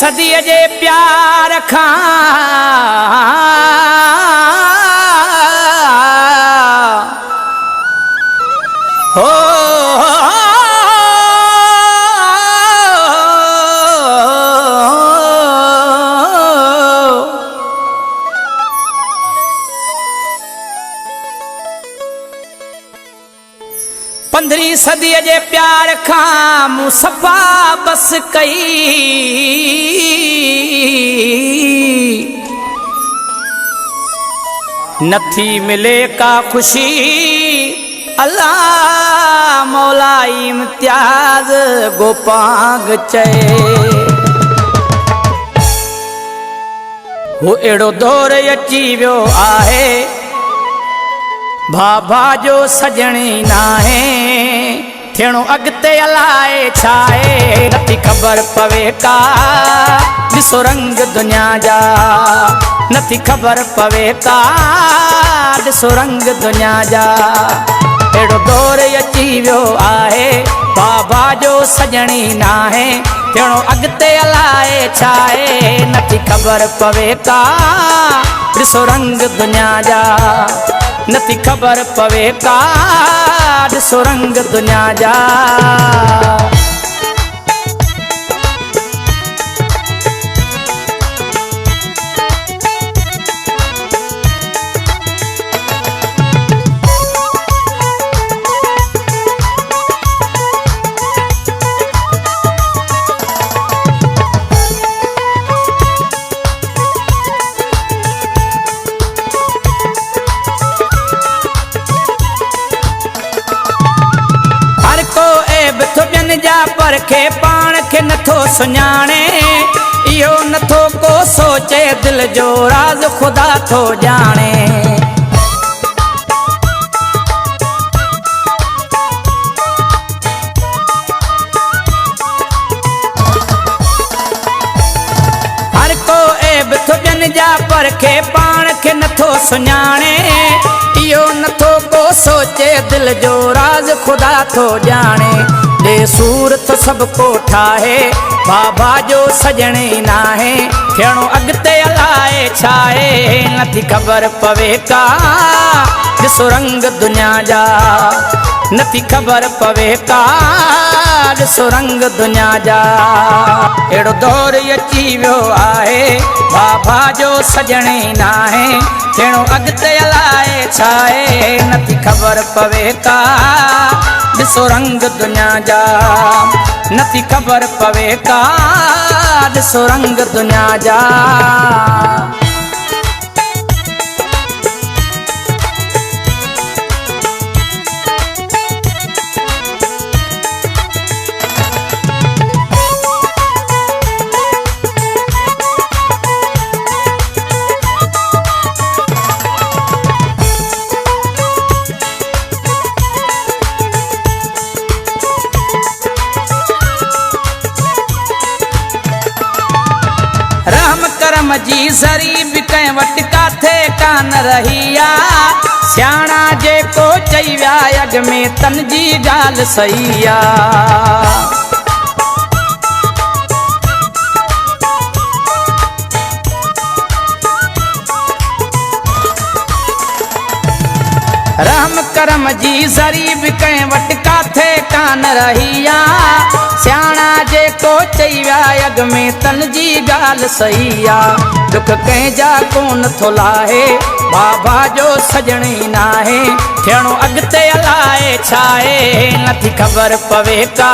सदी जे प्यार खां हो 15वीं सदी जे प्यार खां मूं सफ़ा बस कई नथी मिले का खुशी अल्लाह मौला इम्तियाज गोपांग चए वो एड़ो दौर अची वियो आहे भाभा जो सजणी नाहे थियणो अॻिते अलाए छाए नथी ख़बर पवे का ॾिसो रंग दुनिया जा नथी ख़बर पवे का ॾिसो रंग दुनिया जा अहिड़ो दौर अची वियो आहे बाबा जो सजणी नाहे थियणो अॻिते अलाए छाए नथी ख़बर पवे का ॾिसो रंग दुनिया जा नथी ख़बर पवे का ॾिसो रंग दुनिया जा पर खे पाण खे नथो सुञाणे इहो नथो को सोचे दिल जो राज़ खुदा थो ॼाणे हर को ऐब थो ॿियनि जा पर खे पाण खे नथो सुञाणे इहो नथो को सोचे दिल जो राज़ खुदा थो ॼाणे दे सूरत सबको ठाहे बाबा जो सजणी नाहे थियणो अॻिते अलाए छाए नथी ख़बर पवे का ॾिसो रंग दुनिया जा नथी ख़बर पवे का ॾिसो रंग दुनिया जा अहिड़ो दौर अची वियो आहे बाबा जो सजणी नाहे थियणो अॻिते अलाए छाए नथी ख़बर पवे का ॾिसो रंग दुनिया जा नथी ख़बर पवे का ॾिसो रंग दुनिया जा करम जी ज़री बि कंहिं वटि काथे कान रही आहे सियाणा जेको चई विया अॻ में तन जी ॻाल्हि सही आहे रहम करम जी ज़री बि कंहिं वटि काथे कान रही आहे सियाणा जेको चई विया अॻ में तन जी ॻाल्हि सही आहे दुख कंहिंजा कोन थो लाहे बाबा जो सजणी नाहे थियणो अॻिते अलाए छाए नथी ख़बर पवे का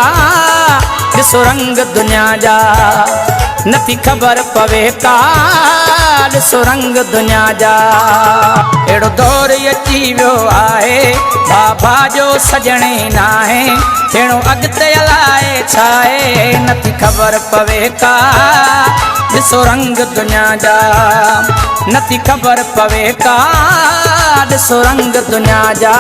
ॾिसो रंग दुनिया जा नथी ख़बर पवे का ॾिसो रंग दुनिया जा अहिड़ो दौर अची वियो आहे बाबा जो सजणी नाहे थियणो अॻिते अलाए छाए नथी ख़बर पवे का ॾिसो रंग दुनिया जा नथी ख़बर पवे का ॾिसो रंग दुनिया जा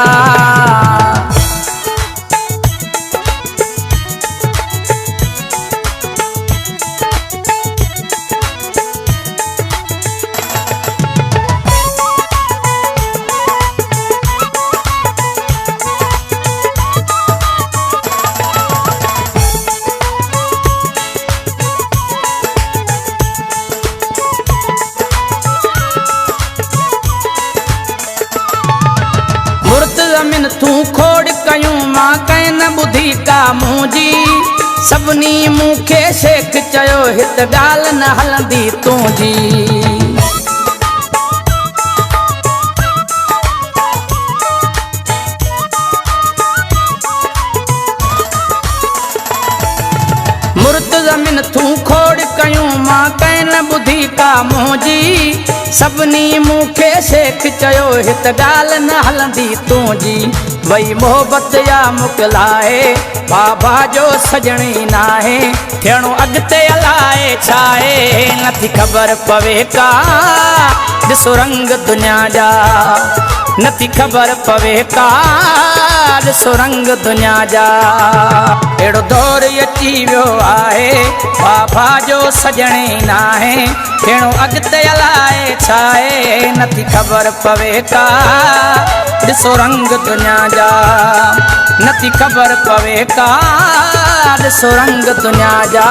खोड़ कयूं मां कंहिं न ॿुधी का मुंहिंजी सभिनी मूंखे शेख चयो हित ॻाल्हि न हलंदी तुंहिंजी मुर्तज़ा मिनथूं खोड़ कयूं मां कंहिं न ॿुधी का मुंहिंजी सभिनी मूंखे शेख चयो हित ॻाल्हि न हलंदी तुंहिंजी वई मोहबत या मुकलाए बाबा जो सजणी नाहे थियणो अॻिते अलाए छाहे नथी ख़बर पवे का ॾिसो रंग दुनिया जा नथी ख़बर पवे का ॾिसो रंग दुनिया जा अहिड़ो दौर अची वियो आहे बाबा जो सजणी नाहे थियणो अॻिते अलाए छाहे नथी ख़बर पवे का ॾिसो रंग दुनिया जा नथी ख़बर पवे का ॾिसो रंग दुनिया जा